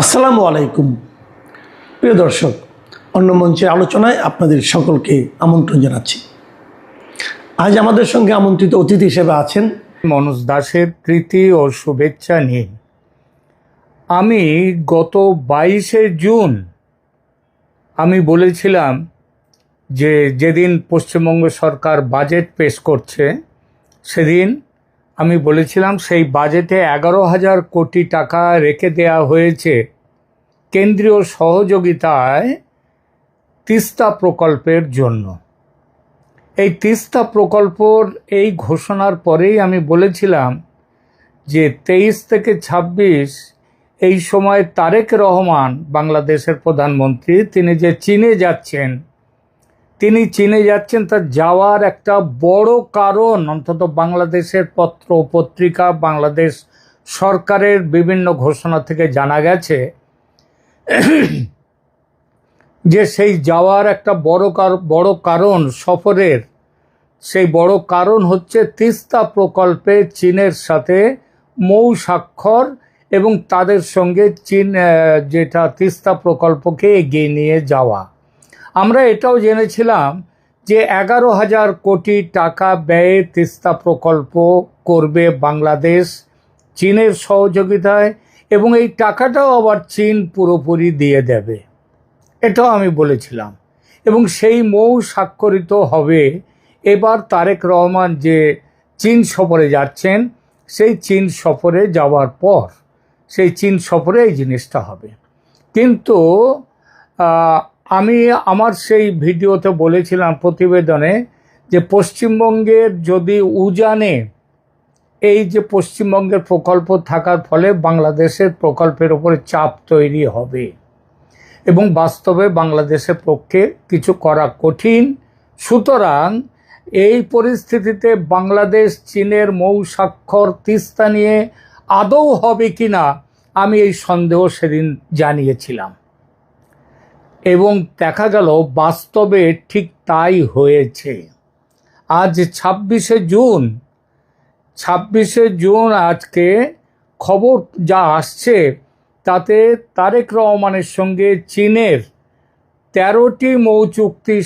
আসসালামু আলাইকুম প্রিয় দর্শক, অন্য মঞ্চের আলোচনায় আপনাদের সকলকে আমন্ত্রণ জানাচ্ছি। আজ আমাদের সঙ্গে আমন্ত্রিত অতিথি হিসেবে আছেন মনোজ দাসের প্রীতি ও শুভেচ্ছা নিয়ে আমি গত 22শে জুন আমি বলেছিলাম যে যেদিন পশ্চিমবঙ্গ সরকার বাজেট পেশ করছে সেদিন আমি বলেছিলাম সেই বাজেটে 11,000 কোটি টাকা রেখে দেওয়া হয়েছে কেন্দ্রীয় সহযোগিতায় তিস্তা প্রকল্পের জন্য। এই তিস্তা প্রকল্পর এই ঘোষণার পরেই আমি বলেছিলাম যে 23 থেকে 26 এই সময় তারেক রহমান বাংলাদেশের প্রধানমন্ত্রী তিনি যে চীনে যাচ্ছেন তার যাওয়ার একটা বড় কারণ অন্তত বাংলাদেশের পত্র পত্রিকা বাংলাদেশ সরকারের বিভিন্ন ঘোষণা থেকে জানা গেছে যে সেই যাওয়ার একটা বড় কারণ সফরের সেই বড় কারণ হচ্ছে তিস্তা প্রকল্পে চীনের সাথে মৌ স্বাক্ষর এবং তাদের সঙ্গে চীন যেটা তিস্তা প্রকল্পকে এগিয়ে নিয়ে যাওয়া। আমরা এটাও জেনেছিলাম যে 11,000 কোটি টাকা ব্যয়ে তিস্তা প্রকল্প করবে বাংলাদেশ চীনের সহযোগিতায় এবং এই টাকাটাও আবার চীন পুরোপুরি দিয়ে দেবে, এটাও আমি বলেছিলাম। এবং সেই মৌ স্বাক্ষরিত হবে এবার তারেক রহমান যে চীন সফরে যাচ্ছেন সেই চীন সফরে যাওয়ার পর সেই চীন সফরে এই জিনিসটা হবে। কিন্তু আমি আমার সেই ভিডিওতে বলেছিলাম প্রতিবেদনে যে পশ্চিমবঙ্গের যদি উজানে এই যে পশ্চিমবঙ্গের প্রকল্প থাকার ফলে বাংলাদেশের প্রকল্পের উপরে চাপ তৈরি হবে এবং বাস্তবে বাংলাদেশের পক্ষে কিছু করা কঠিন। সুতরাং এই পরিস্থিতিতে বাংলাদেশ চীনের মৌ স্বাক্ষর তিস্তা নিয়ে আদৌ হবে কিনা আমি এই সন্দেহ সেদিন জানিয়েছিলাম এবং দেখা গেল বাস্তবে ঠিক তাই হয়েছে। আজ 26শে জুন আজকে খবর যা আসছে তাতে তারেক রহমানের সঙ্গে চীনের 13টি মৌ চুক্তি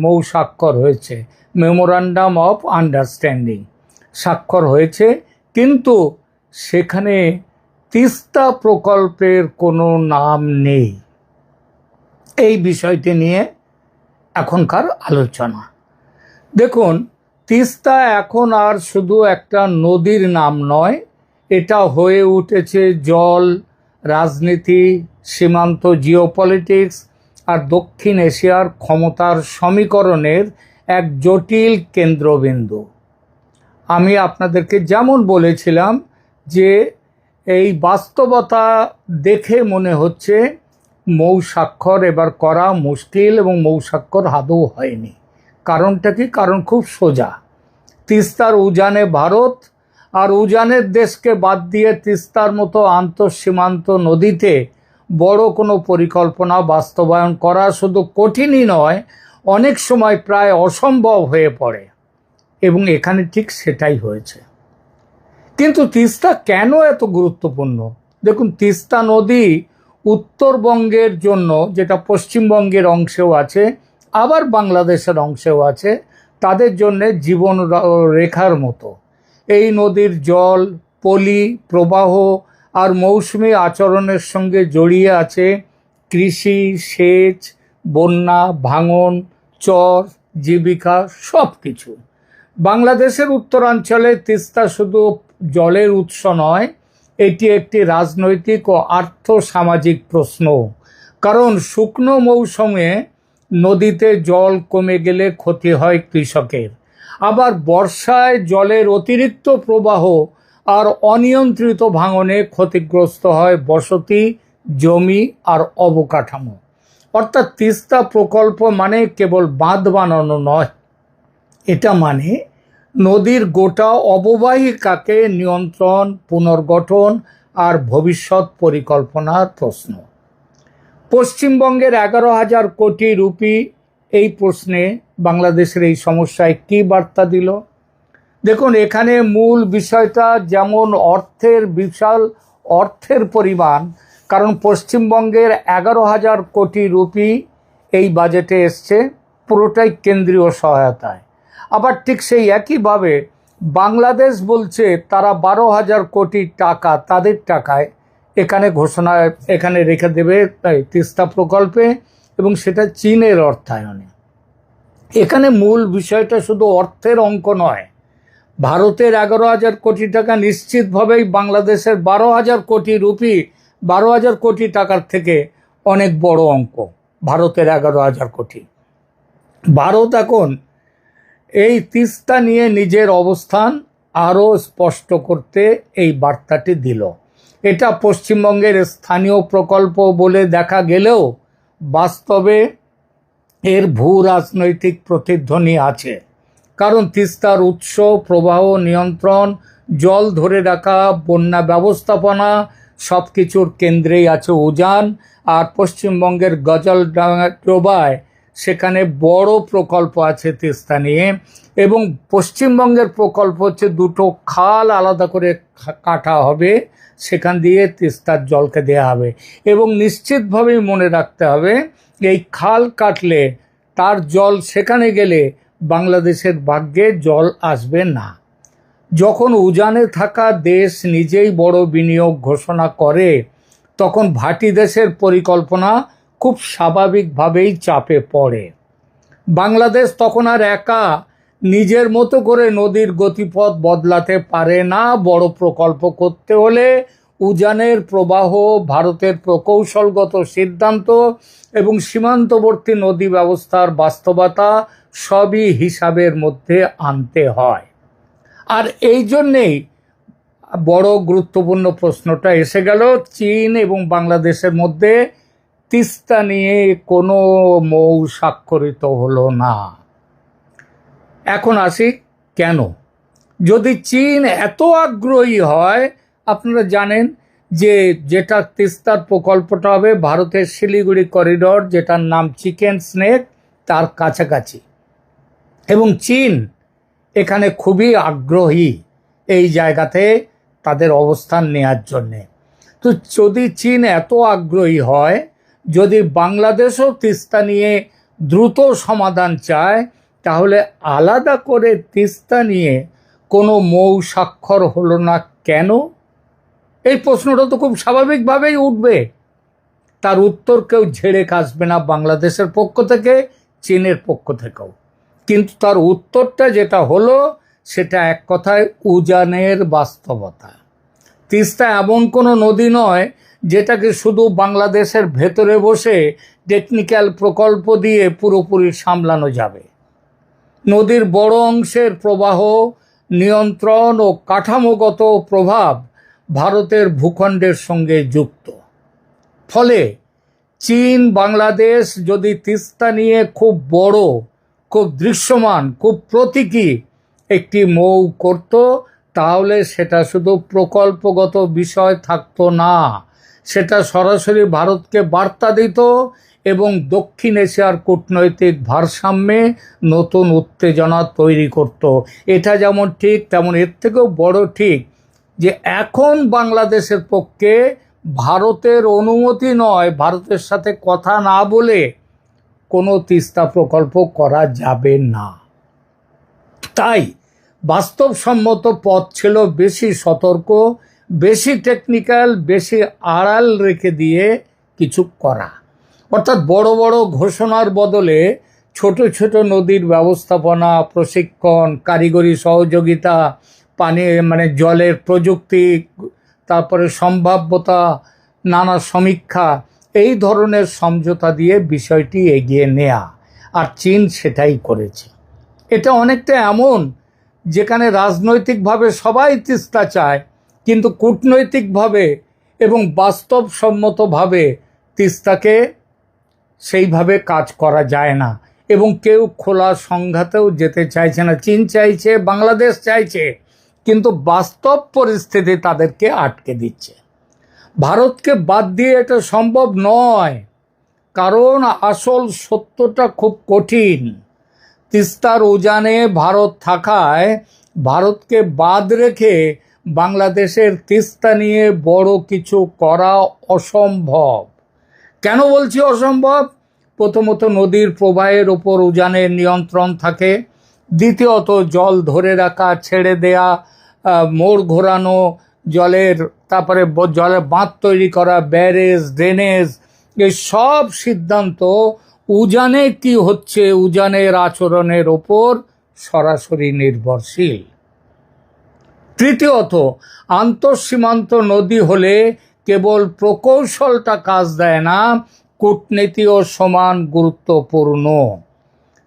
মৌ স্বাক্ষর হয়েছে, মেমোরান্ডাম অফ আন্ডারস্ট্যান্ডিং স্বাক্ষর হয়েছে, কিন্তু সেখানে তিস্তা প্রকল্পের কোনো নাম নেই। এই বিষয়টি নিয়ে এখনকার আলোচনা। দেখুন, তিস্তা এখন আর শুধু একটা নদীর নাম নয়, এটা হয়ে উঠেছে জল, রাজনীতি, সীমান্ত জিওপলিটিক্স আর দক্ষিণ এশিয়ার ক্ষমতার সমীকরণের এক জটিল কেন্দ্রবিন্দু। আমি আপনাদেরকে যেমন বলেছিলাম যে এই বাস্তবতা দেখে মনে হচ্ছে মৌ স্বাক্ষর এবার করা মুশকিল এবং মৌ স্বাক্ষর আদৌ হয়নি। কারণটা কি? কারণ খুব সোজা। তিস্তার উজানে ভারত আর উজানের দেশকে বাদ দিয়ে তিস্তার মতো আন্তঃসীমান্ত নদীতে বড় কোনো পরিকল্পনা বাস্তবায়ন করা শুধু কঠিনই নয়, অনেক সময় প্রায় অসম্ভব হয়ে পড়ে এবং এখানে ঠিক সেটাই হয়েছে। কিন্তু তিস্তা কেন এত গুরুত্বপূর্ণ? দেখুন, তিস্তা নদী উত্তরবঙ্গের জন্য, যেটা পশ্চিমবঙ্গের অংশেও আছে আবার বাংলাদেশের অংশেও আছে, তাদের জন্যে জীবন রেখার মতো। এই নদীর জল, পলি, প্রবাহ আর মৌসুমি আচরণের সঙ্গে জড়িয়ে আছে কৃষি, সেচ, বন্যা, ভাঙন, চর, জীবিকা সব কিছু। বাংলাদেশের উত্তরাঞ্চলে তিস্তা শুধু জলের উৎস নয়, এটি একটি রাজনৈতিক ও আর্থসামাজিক প্রশ্ন। কারণ শুকনো মৌসুমে নদীতে জল কমে গেলে ক্ষতি হয় কৃষকের, আবার বর্ষায় জলের অতিরিক্ত প্রবাহ আর অনিয়ন্ত্রিত ভাঙনে ক্ষতিগ্রস্ত হয় বসতি, জমি আর অবকাঠামো। অর্থাৎ তিস্তা প্রকল্প মানে কেবল বাঁধ বানানো নয়, এটা মানে নদীর গোটা অববাহিকাকে নিয়ন্ত্রণ, পুনর্গঠন আর ভবিষ্যৎ পরিকল্পনার প্রশ্ন। পশ্চিমবঙ্গের 11,000 কোটি রুপি এই প্রশ্নে বাংলাদেশের এই সমস্যায় কী বার্তা দিল? দেখুন, এখানে মূল বিষয়টা যেমন বিশাল অর্থের পরিমাণ, কারণ পশ্চিমবঙ্গের 11,000 কোটি রুপি এই বাজেটে এসছে, পুরোটাই কেন্দ্রীয় সহায়তায়। আবার ঠিক সেই একইভাবে বাংলাদেশ বলছে তারা 12,000 কোটি টাকা তাদের টাকায় এখানে রেখে দেবে তিস্তা প্রকল্পে, এবং সেটা চীনের অর্থায়নে। এখানে মূল বিষয়টা শুধু অর্থের অঙ্ক নয়। ভারতের 11,000 কোটি টাকা নিশ্চিতভাবেই বাংলাদেশের 12,000 কোটি রুপি, 12,000 কোটি টাকার থেকে অনেক বড় অঙ্ক। ভারতের 11,000 কোটি। ভারত এখন এই তিস্তা নিয়ে নিজের অবস্থান আরও স্পষ্ট করতে এই বার্তাটি দিল। এটা পশ্চিমবঙ্গের স্থানীয় প্রকল্প বলে দেখা গেলেও বাস্তবে এর ভূ রাজনৈতিক প্রতিধ্বনি আছে। কারণ তিস্তার উৎস, প্রবাহ নিয়ন্ত্রণ, জল ধরে রাখা, বন্যা ব্যবস্থাপনা সব কিছুর কেন্দ্রেই আছে উজান। আর পশ্চিমবঙ্গের গজলডোবায় সেখানে বড় প্রকল্প আছে তিস্তা নিয়ে, এবং পশ্চিমবঙ্গের প্রকল্প হচ্ছে দুটো খাল আলাদা করে কাটা হবে, সেখান দিয়ে তিস্তার জলকে দেয়া হবে। এবং নিশ্চিতভাবেই মনে রাখতে হবে এই খাল কাটলে তার জল সেখানে গেলে বাংলাদেশের ভাগ্যে জল আসবে না। যখন উজানে থাকা দেশ নিজেই বড় বিনিয়োগ ঘোষণা করে, তখন ভাটি দেশের পরিকল্পনা খুব স্বাভাবিকভাবেই চাপে পড়ে। বাংলাদেশ তখন আর একা নিজের মতো করে নদীর গতিপথ বদলাতে পারে না। বড় প্রকল্প করতে হলে উজানের প্রবাহ, ভারতের প্রকৌশলগত সিদ্ধান্ত এবং সীমান্তবর্তী নদী ব্যবস্থার বাস্তবতা সবই হিসাবের মধ্যে আনতে হয়। আর এই জন্যেই বড় গুরুত্বপূর্ণ প্রশ্নটা এসে গেল, চীন এবং বাংলাদেশের মধ্যে তিস্তা নিয়ে কোনো মৌ স্বাক্ষরিত হলো না। এখন আসি কেন? যদি চীন এত আগ্রহী হয়, আপনারা জানেন যে যেটা তিস্তার প্রকল্পটা হবে ভারতের শিলিগুড়ি করিডর, যেটার নাম চিকেন স্নেক, তার কাছাকাছি, এবং চীন এখানে খুবই আগ্রহী এই জায়গাতে তাদের অবস্থান নেয়ার জন্যে। তো যদি চীন এত আগ্রহী হয়, যদি বাংলাদেশও তিস্তা নিয়ে দ্রুত সমাধান চায়, তাহলে আলাদা করে তিস্তা নিয়ে কোনো মৌ স্বাক্ষর হলো না কেন? এই প্রশ্নটা তো খুব স্বাভাবিকভাবেই উঠবে। তার উত্তর কেউ ঝেড়ে কাশবে না, বাংলাদেশের পক্ষ থেকে, চীনের পক্ষ থেকেও। কিন্তু তার উত্তরটা যেটা হলো সেটা এক কথায় উজানের বাস্তবতা। তিস্তা এমন কোনো নদী নয় যেটাকে শুধু বাংলাদেশের ভেতরে বসে টেকনিক্যাল প্রকল্প দিয়ে পুরোপুরি সামলানো যাবে। নদীর বড় অংশের প্রবাহ নিয়ন্ত্রণ ও কাঠামোগত প্রভাব ভারতের ভূখণ্ডের সঙ্গে যুক্ত। ফলে চীন বাংলাদেশ যদি তিস্তা নিয়ে খুব বড়, খুব দৃশ্যমান, খুব প্রতীকী একটি মৌ করত, তাহলে সেটা শুধু প্রকল্পগত বিষয় থাকতো না, সেটা সরাসরি ভারতকে বার্তা দিত এবং দক্ষিণ এশিয়ার কূটনৈতিক ভারসাম্যে নতুন উত্তেজনা তৈরি করত। এটা যেমন ঠিক, তেমন এর থেকেও বড় ঠিক যে এখন বাংলাদেশের পক্ষে ভারতের অনুমতি নয়, ভারতের সাথে কথা না বলে কোনো তিস্তা প্রকল্প করা যাবে না। তাই বাস্তবসম্মত পথ ছিল বেশি সতর্ক, বেশি টেকনিক্যাল, বেশি আড়াল রেখে দিয়ে কিছু করা। অর্থাৎ বড় বড় ঘোষণার বদলে ছোট ছোট নদীর ব্যবস্থাপনা, প্রশিক্ষণ, কারিগরি সহযোগিতা, জলের প্রযুক্তি, তারপরে সম্ভাব্যতা, নানা সমীক্ষা, এই ধরনের সমঝোতা দিয়ে বিষয়টি এগিয়ে নেয়া। আর চীন সেটাই করেছে। এটা অনেকটা এমন যেখানে রাজনৈতিকভাবে সবাই তিস্তা চায়, কিন্তু কূটনৈতিকভাবে এবং বাস্তবসম্মতভাবে তিস্তাকে সেইভাবে কাজ করা যায় না, এবং কেউ খোলা সংঘাতেও যেতে চাইছে না। চীন চাইছে, বাংলাদেশ চাইছে, কিন্তু বাস্তব পরিস্থিতি তাদেরকে আটকে দিচ্ছে। ভারতকে বাদ দিয়ে এটা সম্ভব নয়, কারণ আসল সত্যটা খুব কঠিন। তিস্তার উজানে ভারত থাকায় ভারতকে বাদ রেখে বাংলাদেশের তিস্তা নিয়ে বড় কিছু করা অসম্ভব। কেন বলছি অসম্ভব? প্রথমত নদীর প্রবাহের ওপর উজানের নিয়ন্ত্রণ থাকে, দ্বিতীয়ত জল ধরে রাখা, ছেড়ে দেয়া, মোড় ঘোরানো জলের, তারপরে জলের বাঁধ তৈরি করা, ব্যারেজ, ড্রেনেজ, এই সব সিদ্ধান্ত উজানে কি হচ্ছে উজানের আচরণের ওপর সরাসরি নির্ভরশীল। তৃতীয়ত, আন্তঃসীমান্ত নদী হলে কেবল প্রকৌশলটা কাজ দেয় না, কূটনীতিও সমান গুরুত্বপূর্ণ।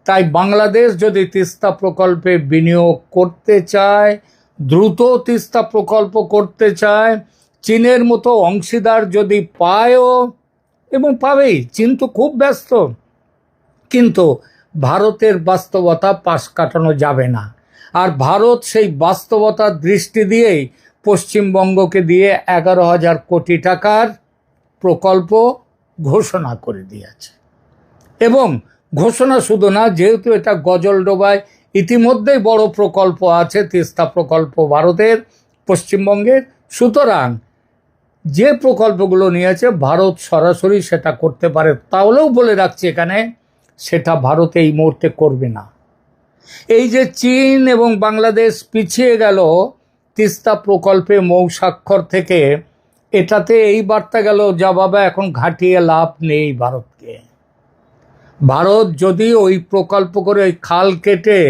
তাই বাংলাদেশ যদি তিস্তা প্রকল্পে বিনিয়োগ করতে চায়, দ্রুত তিস্তা প্রকল্প করতে চায়, চীনের মতো অংশীদার যদি পায়ও, এবং পাবেই, চীন তো খুব ব্যস্ত, কিন্তু ভারতের বাস্তবতা পাশ কাটানো যাবে না। আর ভারত সেই বাস্তবতার দৃষ্টি দিয়েই পশ্চিমবঙ্গকে দিয়ে 11,000 কোটি টাকার প্রকল্প ঘোষণা করে দিয়েছে। এবং ঘোষণা শুধু না, যেহেতু এটা গজলডোবায় ইতিমধ্যেই বড় প্রকল্প আছে, তিস্তা প্রকল্প ভারতের, পশ্চিমবঙ্গের, সুতরাং যে প্রকল্পগুলো নিয়েছে ভারত সরাসরি সেটা করতে পারে। তাহলেও বলে রাখছি এখানে, সেটা ভারত এই মুহূর্তে করবে না। এই যে চীন এবং বাংলাদেশ পিছিয়ে গেল তিস্তা প্রকল্পে মৌ স্বাক্ষর থেকে, এটাতে এই বার্তা গেল, যা বাবা এখন ঘাটিয়ে লাভ নেই ভারতকে। ভারত যদি ওই প্রকল্প করে ওই খাল কেটে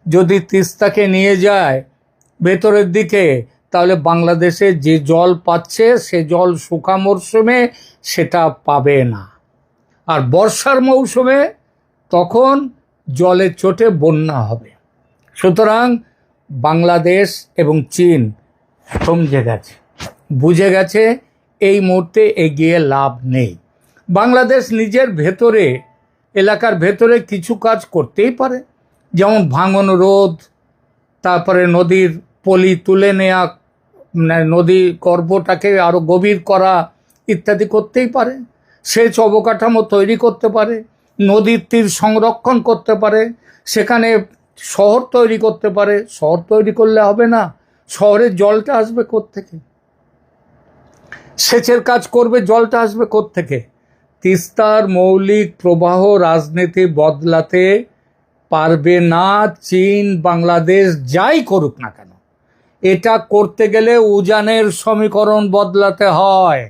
যদি তিস্তাকে নিয়ে যায় ভেতরের দিকে, তাহলে বাংলাদেশে যে জল পাচ্ছে সে জল শুকা মরশুমে সেটা পাবে না, আর বর্ষার মৌসুমে তখন জলের চোটে বন্যা হবে। সুতরাং বাংলাদেশ এবং চীন সমঝে গেছে, বুঝে গেছে এই মুহূর্তে এগিয়ে লাভ নেই। বাংলাদেশ নিজের ভেতরে, এলাকার ভেতরে কিছু কাজ করতেই পারে, যেমন ভাঙন রোধ, তারপরে নদীর পলি তুলে নেওয়া, নদী গর্ভটাকে আরও গভীর করা ইত্যাদি করতেই পারে, সেচ অবকাঠামো তৈরি করতে পারে, নদীর তীর সংরক্ষণ করতে পারে, সেখানে শহর তৈরি করতে পারে। শহর তৈরি করলে হবে না, শহরের জলটা আসবে কোত্থেকে? সেচের কাজ করবে, জলটা আসবে কোত্থেকে? তিস্তার মৌলিক প্রবাহ রাজনীতি বদলাতে পারবে না চীন, বাংলাদেশ যাই করুক না কেন। এটা করতে গেলে উজানের সমীকরণ বদলাতে হয়,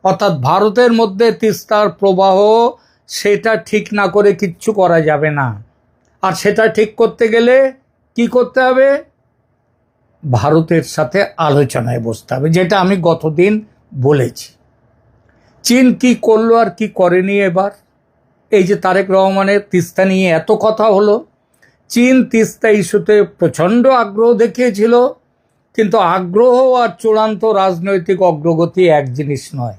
অর্থাৎ ভারতের মধ্যে তিস্তার প্রবাহ সেটা ঠিক না করে কিচ্ছু করা যাবে না। আর সেটা ঠিক করতে গেলে কি করতে হবে? ভারতের সাথে আলোচনায় বসতে হবে, যেটা আমি গতদিন বলেছি। চীন কি করলো আর কি করেনি এবার? এই যে তারেক রহমানের তিস্তা নিয়ে এত কথা হলো, চীন তিস্তা ইস্যুতে প্রচণ্ড আগ্রহ দেখিয়েছিল, কিন্তু আগ্রহ আর চূড়ান্ত রাজনৈতিক অগ্রগতি এক জিনিস নয়।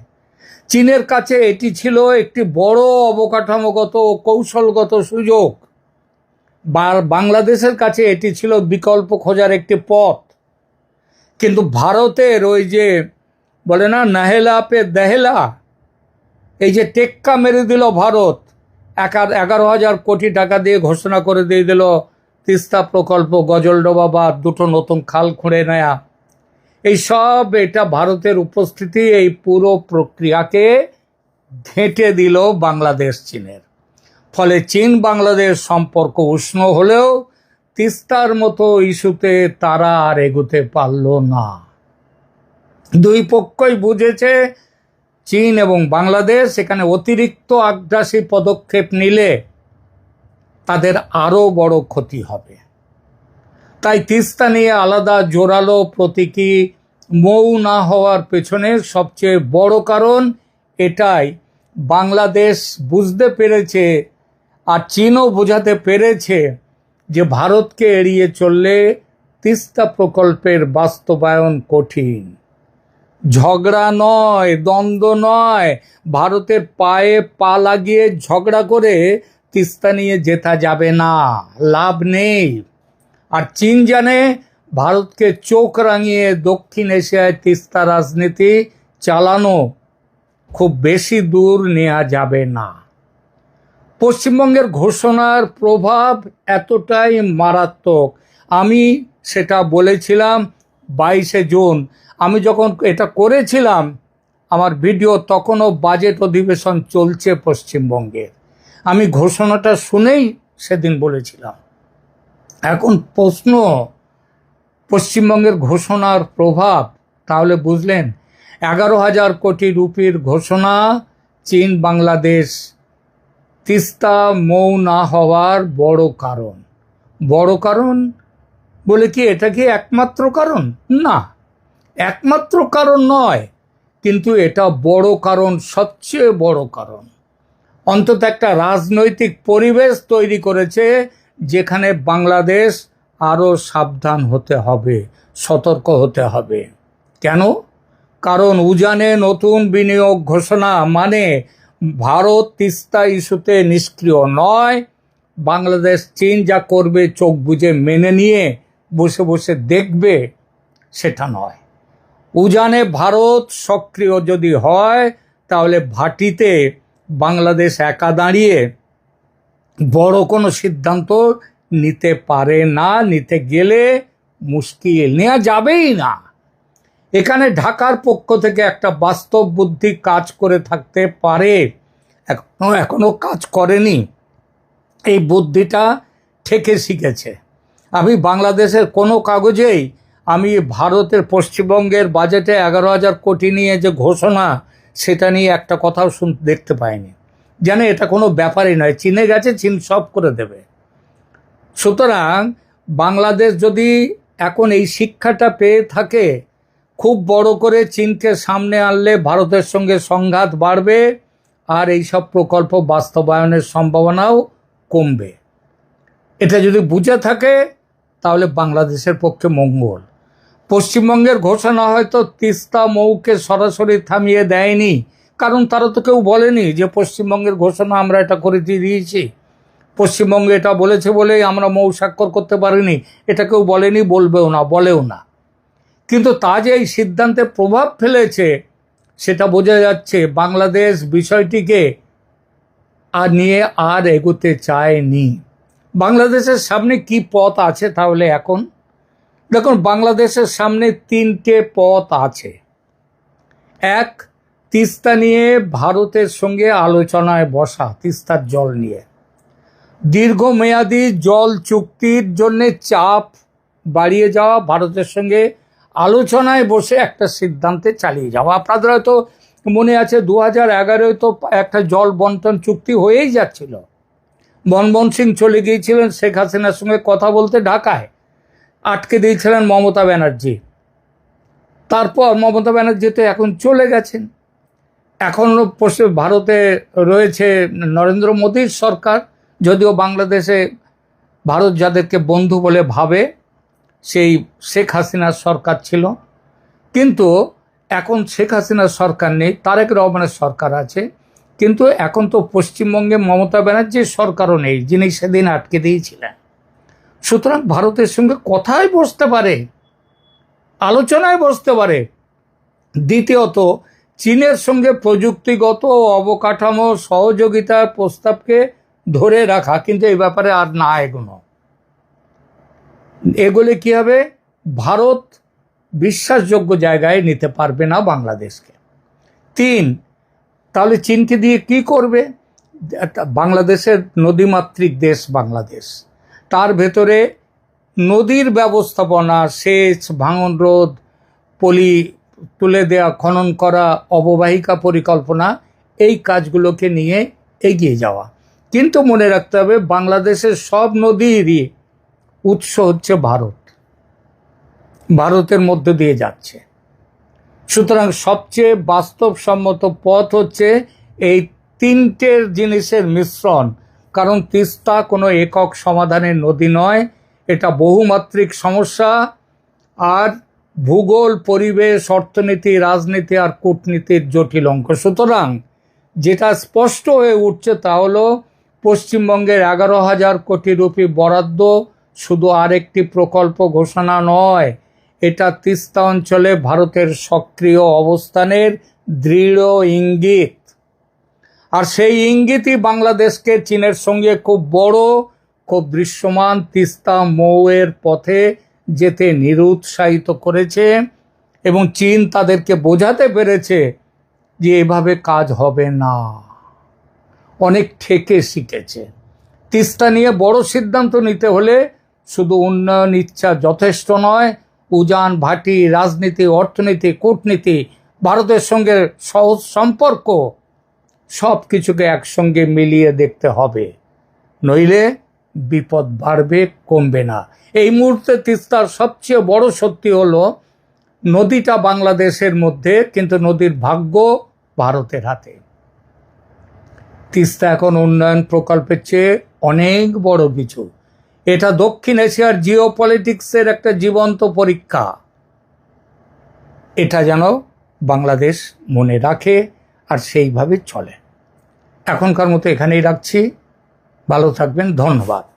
চীনের কাছে এটি ছিল একটি বড় অবকাঠামোগত ও কৌশলগত সুযোগ, বাংলাদেশের কাছে এটি ছিল বিকল্প খোঁজার একটি পথ। কিন্তু ভারতের ওই যে বলে না, নাহেলা পে দেহেলা, এই যে টেক্কা মেরে দিল ভারত, 11,000 কোটি টাকা দিয়ে ঘোষণা করে দিয়ে দিল তিস্তা প্রকল্প, গজলডোবা বা দুটো নতুন খাল খুঁড়ে নেয়া, এই সব, এটা ভারতের উপস্থিতি এই পুরো প্রক্রিয়াকে ঘেঁটে দিল বাংলাদেশ চীনের। ফলে চীন বাংলাদেশ সম্পর্ক উষ্ণ হলেও তিস্তার মতো ইস্যুতে তারা আর এগোতে পারল না। দুই পক্ষই বুঝেছে চীন এবং বাংলাদেশ এখানে অতিরিক্ত আগ্রাসী পদক্ষেপ নিলে তাদের আরও বড় ক্ষতি হবে। তাই তিস্তা নিয়ে আলাদা জোরালো প্রতীকী মৌ না হওয়ার পেছনে সবচেয়ে বড় কারণ এটাই, বাংলাদেশ বুঝতে পেরেছে আর চীনও বোঝাতে পেরেছে যে ভারতকে এড়িয়ে চললে তিস্তা প্রকল্পের বাস্তবায়ন কঠিন। ঝগড়া নয়, দ্বন্দ্ব নয়, ভারতের পায়ে পা লাগিয়ে ঝগড়া করে তিস্তা নিয়ে জেতা যাবে না, লাভ নেই। আর চীন জানে ভারতকে চোখ রাঙিয়ে দক্ষিণ এশিয়ায় তিস্তা রাজনীতি চালানো খুব বেশি দূর নেওয়া যাবে না। পশ্চিমবঙ্গের ঘোষণার প্রভাব এতটাই মারাত্মক, আমি সেটা বলেছিলাম 22 জুন আমি যখন এটা করেছিলাম আমার ভিডিও, তখনও বাজেট অধিবেশন চলছে পশ্চিমবঙ্গে। আমি ঘোষণাটা শুনেই সেদিন বলেছিলাম। এখন প্রশ্ন, পশ্চিমবঙ্গের ঘোষণার প্রভাব তাহলে বুঝলেন। 11,000 কোটি রুপির ঘোষণা, চীন বাংলাদেশ তিস্তা মৌ না হওয়ার বড় কারণ বলে কি এটা কি একমাত্র কারণ? না, একমাত্র কারণ নয়, কিন্তু এটা বড় কারণ, সবচেয়ে বড় কারণ। অন্তত একটা রাজনৈতিক পরিবেশ তৈরি করেছে যেখানে বাংলাদেশ আরও সাবধান হতে হবে, সতর্ক হতে হবে। কেন? কারণ উজানে নতুন বিনিয়োগ ঘোষণা মানে ভারত তিস্তা ইস্যুতে নিষ্ক্রিয় নয়। বাংলাদেশ চীন যা করবে চোখ বুজে মেনে নিয়ে বসে বসে দেখবে, সেটা নয়। উজানে ভারত সক্রিয় যদি হয় তাহলে ভাটিতে বাংলাদেশ একা দাঁড়িয়ে বড় কোনো সিদ্ধান্ত নিতে পারে না, নিতে গেলে মুশকিল, নেওয়া যাবেই না। এখানে ঢাকার পক্ষ থেকে একটা বাস্তব বুদ্ধি কাজ করে থাকতে পারে, এখনো কাজ করেনি। এই বুদ্ধিটা ঠেকে শিখেছে। আমি বাংলাদেশের কোনো কাগজেই আমি ভারতের পশ্চিমবঙ্গের বাজেটে 11,000 কোটি নিয়ে যে ঘোষণা, সেটা নিয়ে একটা কথাও দেখতে পাইনি। জানে এটা কোনো ব্যাপারই নয়, চীনে গেছে, চীন সব করে দেবে। সুতরাং বাংলাদেশ যদি এখন এই শিক্ষাটা পেয়ে থাকে, খুব বড় করে চীনকে সামনে আনলে ভারতের সঙ্গে সংঘাত বাড়বে আর এই সব প্রকল্প বাস্তবায়নের সম্ভাবনাও কমবে। এটা যদি বুঝে থাকে তাহলে বাংলাদেশের পক্ষে মঙ্গল। পশ্চিমবঙ্গের ঘোষণা হয়তো তিস্তা মৌকে সরাসরি থামিয়ে দেয়নি, কারণ তারা তো কেউ বলেনি যে পশ্চিমবঙ্গের ঘোষণা আমরা এটা করে দিয়েছি, পশ্চিমবঙ্গে এটা বলেছে বলেই আমরা মৌ স্বাক্ষর করতে পারিনি, এটা কেউ বলেনি, বলেও না। কিন্তু তা যে এই সিদ্ধান্তে প্রভাব ফেলেছে সেটা বোঝা যাচ্ছে। বাংলাদেশ বিষয়টিকে নিয়ে আর এগোতে চায়নি। বাংলাদেশের সামনে কি পথ আছে তাহলে? এখন দেখুন, বাংলাদেশের সামনে 3টে পথ আছে। এক, তিস্তা নিয়ে ভারতের সঙ্গে আলোচনায় বসা, তিস্তার জল নিয়ে দীর্ঘমেয়াদী জল চুক্তির জন্য চাপ বাড়িয়ে যাওয়া, ভারতের সঙ্গে আলোচনায় বসে একটা সিদ্ধান্তে চালিয়ে যাওয়া। আপনাদের হয়তো মনে আছে 2011-এ তো একটা জল বন্টন চুক্তি হয়েই যাচ্ছিল। মনমোহন সিং চলে গিয়েছিলেন শেখ হাসিনার সঙ্গে কথা বলতে ঢাকায়, আটকে দিয়েছিলেন মমতা ব্যানার্জি। তারপর মমতা ব্যানার্জি তো এখন চলে গেছেন, এখন ভারতে রয়েছে নরেন্দ্র মোদীর সরকার। যদিও বাংলাদেশে ভারত যাদেরকে বন্ধু বলে ভাবে সেই শেখ হাসিনার সরকার ছিল, কিন্তু এখন শেখ হাসিনার সরকার নেই, তারেক রহমানের সরকার আছে। কিন্তু এখন তো পশ্চিমবঙ্গে মমতা ব্যানার্জির সরকারও নেই, যিনি সেদিন আটকে দিয়েছিলেন। সুতরাং ভারতের সঙ্গে কথায় বসতে পারে, আলোচনায় বসতে পারে। দ্বিতীয়ত, চীনের সঙ্গে প্রযুক্তিগত ও অবকাঠামো সহযোগিতার প্রস্তাবকে ধরে রাখা, কিন্তু এই ব্যাপারে আর না এগোলে কি হবে? ভারত বিশ্বাসযোগ্য জায়গায় নিতে পারবে না বাংলাদেশকে। 3, তাহলে চীনকে দিয়ে কি করবে? বাংলাদেশের নদীমাতৃক দেশ বাংলাদেশ, তার ভেতরে নদীর ব্যবস্থাপনা, সেচ, ভাঙন রোধ, পলি তুলে দেওয়া, খনন করা, অববাহিকা পরিকল্পনা, এই কাজগুলোকে নিয়ে এগিয়ে যাওয়া। কিন্তু মনে রাখতে হবে বাংলাদেশের সব নদীরই উৎস হচ্ছে ভারত, ভারতের মধ্য দিয়ে যাচ্ছে। সুতরাং সবচেয়ে বাস্তবসম্মত পথ হচ্ছে এই 3টের জিনিসের মিশ্রণ। কারণ তিস্তা কোনো একক সমাধানের নদী নয়, এটা বহুমাত্রিক সমস্যা। আর ভূগোল, পরিবেশ, অর্থনীতি, রাজনীতি আর কূটনীতির জটিল অঙ্ক। সুতরাং যেটা স্পষ্ট হয়ে উঠছে তা হলো পশ্চিমবঙ্গের 11,000 কোটি রুপি বরাদ্দ শুধু আরেকটি প্রকল্প ঘোষণা নয়, এটা তিস্তা অঞ্চলে ভারতের সক্রিয় অবস্থানের দৃঢ় ইঙ্গিত। আর সেই ইঙ্গিতই বাংলাদেশকে চীনের সঙ্গে খুব বড়, খুব দৃশ্যমান তিস্তা মৌয়ের পথে যেতে নিরুৎসাহিত করেছে এবং চীন তাদেরকে বোঝাতে পেরেছে যে এভাবে কাজ হবে না, অনেক ঠেকে শিখেছে। তিস্তা নিয়ে বড় সিদ্ধান্ত নিতে হলে শুধু উন্নয়ন ইচ্ছা যথেষ্ট নয়, উজান ভাটি, রাজনীতি, অর্থনীতি, কূটনীতি, ভারতের সঙ্গে সহজ সম্পর্ক, সব কিছুকে একসঙ্গে মিলিয়ে দেখতে হবে, নইলে বিপদ বাড়বে, কমবে না। এই মুহূর্তে তিস্তার সবচেয়ে বড় সত্যি হলো নদীটা বাংলাদেশের মধ্যে, কিন্তু নদীর ভাগ্য ভারতের হাতে। তিস্তা এখন উন্নয়ন প্রকল্পের চেয়ে অনেক বড় কিছু। এটা দক্ষিণ এশিয়ার জিওপলিটিক্সের একটা জীবন্ত পরীক্ষা। এটা যেন বাংলাদেশ মনে রাখে আর সেইভাবে চলে। এখনকার মতো এখানেই রাখছি। ভালো থাকবেন, ধন্যবাদ।